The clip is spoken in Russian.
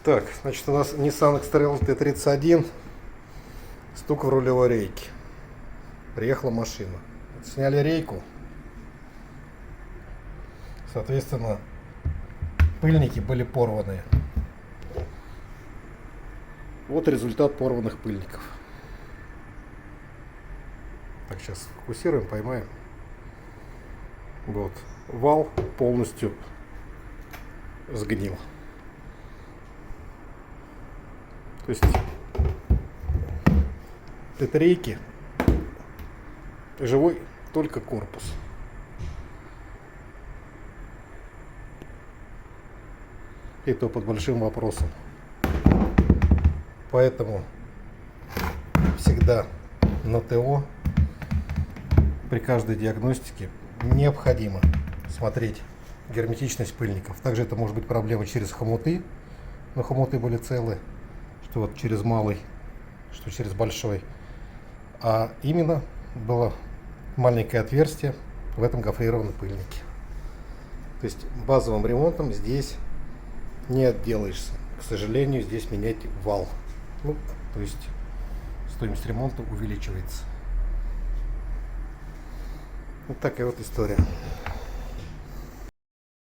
Так, значит, у нас Nissan X-Trail T31. Стук в рулевой рейке. Приехала машина. Сняли рейку. Соответственно, пыльники были порванные. Вот результат порванных пыльников. Так, сейчас фокусируем, поймаем. Вот. Вал полностью сгнил. То есть это рейки живой только корпус. И то под большим вопросом. Поэтому всегда на ТО при каждой диагностике необходимо смотреть герметичность пыльников. Также это может быть проблема через хомуты, но хомуты были целы, что вот через малый, что через большой. А именно было маленькое отверстие в этом гофрированном пыльнике. То есть базовым ремонтом здесь не отделаешься. К сожалению, здесь менять вал. Ну, то есть стоимость ремонта увеличивается. Вот такая вот история.